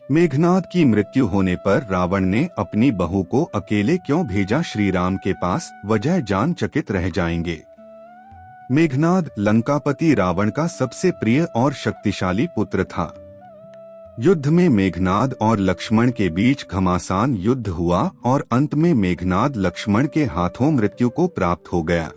मेघनाद की मृत्यु होने पर रावण ने अपनी बहू को अकेले क्यों भेजा श्री राम के पास, वजह जान चकित रह जाएंगे। मेघनाद लंकापति रावण का सबसे प्रिय और शक्तिशाली पुत्र था। युद्ध में मेघनाद और लक्ष्मण के बीच घमासान युद्ध हुआ और अंत में मेघनाद लक्ष्मण के हाथों मृत्यु को प्राप्त हो गया।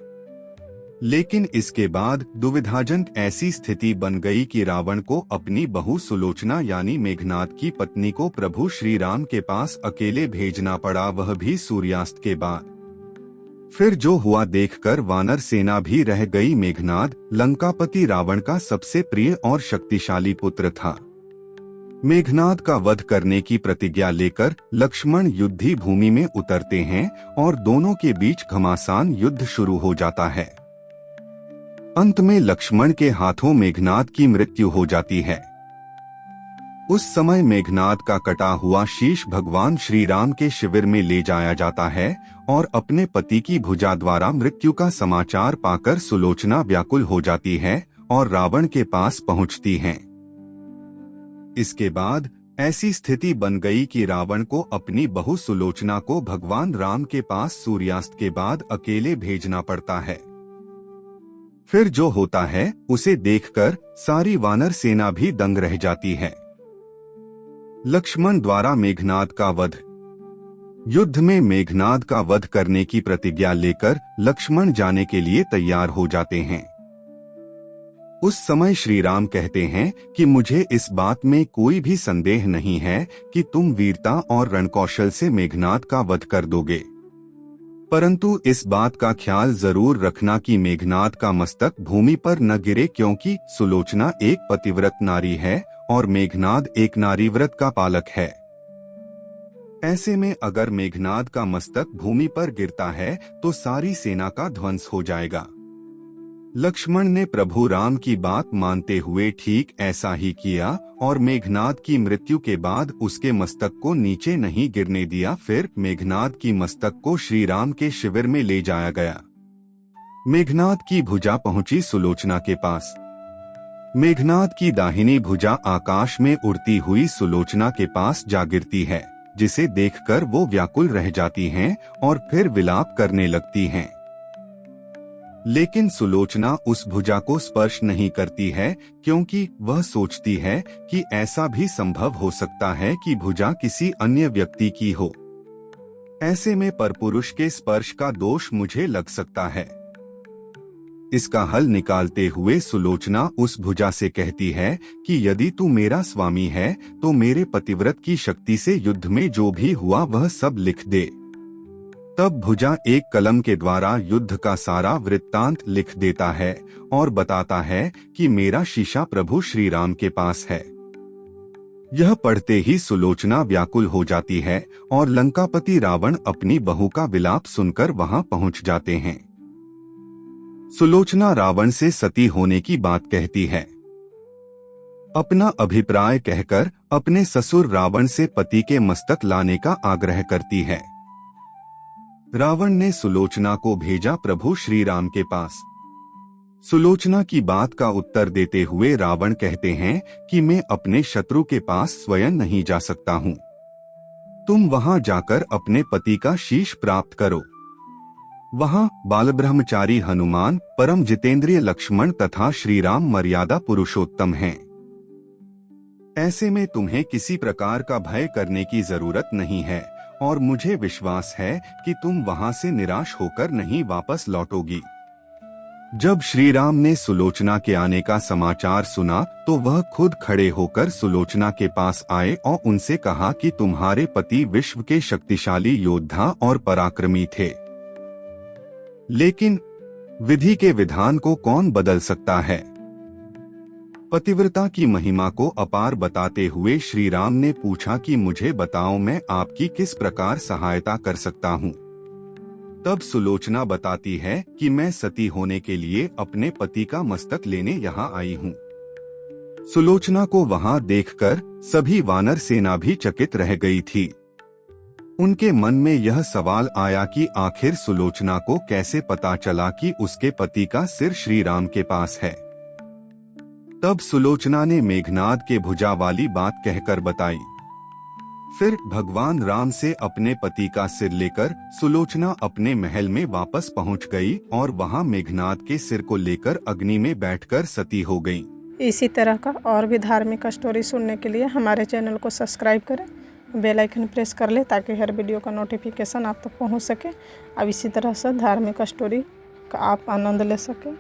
लेकिन इसके बाद दुविधाजनक ऐसी स्थिति बन गई कि रावण को अपनी बहू सुलोचना यानी मेघनाद की पत्नी को प्रभु श्री राम के पास अकेले भेजना पड़ा, वह भी सूर्यास्त के बाद। फिर जो हुआ देखकर वानर सेना भी रह गई। मेघनाद लंकापति रावण का सबसे प्रिय और शक्तिशाली पुत्र था। मेघनाद का वध करने की प्रतिज्ञा लेकर लक्ष्मण युद्ध भूमि में उतरते हैं और दोनों के बीच घमासान युद्ध शुरू हो जाता है। अंत में लक्ष्मण के हाथों मेघनाद की मृत्यु हो जाती है। उस समय मेघनाद का कटा हुआ शीश भगवान श्री राम के शिविर में ले जाया जाता है और अपने पति की भुजा द्वारा मृत्यु का समाचार पाकर सुलोचना व्याकुल हो जाती है और रावण के पास पहुंचती हैं। इसके बाद ऐसी स्थिति बन गई कि रावण को अपनी बहू सुलोचना को भगवान राम के पास सूर्यास्त के बाद अकेले भेजना पड़ता है। फिर जो होता है उसे देखकर सारी वानर सेना भी दंग रह जाती है। लक्ष्मण द्वारा मेघनाद का वध। युद्ध में मेघनाद का वध करने की प्रतिज्ञा लेकर लक्ष्मण जाने के लिए तैयार हो जाते हैं। उस समय श्री राम कहते हैं कि मुझे इस बात में कोई भी संदेह नहीं है कि तुम वीरता और रणकौशल से मेघनाद का वध कर दोगे, परंतु इस बात का ख्याल जरूर रखना कि मेघनाद का मस्तक भूमि पर न गिरे, क्योंकि सुलोचना एक पतिव्रत नारी है और मेघनाद एक नारीव्रत का पालक है। ऐसे में अगर मेघनाद का मस्तक भूमि पर गिरता है तो सारी सेना का ध्वंस हो जाएगा। लक्ष्मण ने प्रभु राम की बात मानते हुए ठीक ऐसा ही किया और मेघनाद की मृत्यु के बाद उसके मस्तक को नीचे नहीं गिरने दिया। फिर मेघनाद की मस्तक को श्री राम के शिविर में ले जाया गया। मेघनाद की भुजा पहुंची सुलोचना के पास। मेघनाद की दाहिनी भुजा आकाश में उड़ती हुई सुलोचना के पास जा गिरती है, जिसे देखकर वो व्याकुल रह जाती हैं और फिर विलाप करने लगती हैं। लेकिन सुलोचना उस भुजा को स्पर्श नहीं करती है, क्योंकि वह सोचती है कि ऐसा भी संभव हो सकता है कि भुजा किसी अन्य व्यक्ति की हो। ऐसे में परपुरुष के स्पर्श का दोष मुझे लग सकता है। इसका हल निकालते हुए सुलोचना उस भुजा से कहती है कि यदि तू मेरा स्वामी है तो मेरे पतिव्रत की शक्ति से युद्ध में जो भी हुआ वह सब लिख दे। तब भुजा एक कलम के द्वारा युद्ध का सारा वृत्तांत लिख देता है और बताता है कि मेरा शीशा प्रभु श्री राम के पास है। यह पढ़ते ही सुलोचना व्याकुल हो जाती है और लंकापति रावण अपनी बहू का विलाप सुनकर वहां पहुंच जाते हैं। सुलोचना रावण से सती होने की बात कहती है। अपना अभिप्राय कहकर अपने ससुर रावण से पति के मस्तक लाने का आग्रह करती है। रावण ने सुलोचना को भेजा प्रभु श्री राम के पास। सुलोचना की बात का उत्तर देते हुए रावण कहते हैं कि मैं अपने शत्रु के पास स्वयं नहीं जा सकता हूँ। तुम वहां जाकर अपने पति का शीश प्राप्त करो। वहां बालब्रह्मचारी हनुमान, परम जितेंद्रिय लक्ष्मण तथा श्री राम मर्यादा पुरुषोत्तम हैं। ऐसे में तुम्हें किसी प्रकार का भय करने की जरूरत नहीं है और मुझे विश्वास है कि तुम वहां से निराश होकर नहीं वापस लौटोगी। जब श्री राम ने सुलोचना के आने का समाचार सुना तो वह खुद खड़े होकर सुलोचना के पास आए और उनसे कहा कि तुम्हारे पति विश्व के शक्तिशाली योद्धा और पराक्रमी थे, लेकिन विधि के विधान को कौन बदल सकता है। पतिव्रता की महिमा को अपार बताते हुए श्री राम ने पूछा कि मुझे बताओ मैं आपकी किस प्रकार सहायता कर सकता हूँ। तब सुलोचना बताती है कि मैं सती होने के लिए अपने पति का मस्तक लेने यहाँ आई हूँ। सुलोचना को वहाँ देखकर सभी वानर सेना भी चकित रह गई थी। उनके मन में यह सवाल आया कि आखिर सुलोचना को कैसे पता चला कि उसके पति का सिर श्री राम के पास है। तब सुलोचना ने मेघनाद के भुजा वाली बात कहकर बताई। फिर भगवान राम से अपने पति का सिर लेकर सुलोचना अपने महल में वापस पहुंच गई और वहां मेघनाद के सिर को लेकर अग्नि में बैठकर सती हो गई। इसी तरह का और भी धार्मिक स्टोरी सुनने के लिए हमारे चैनल को सब्सक्राइब करें, बेल आइकन प्रेस कर ले ताकि हर वीडियो का नोटिफिकेशन आप तक पहुंच सके। अब इसी तरह से धार्मिक स्टोरी का आप आनंद ले सकें।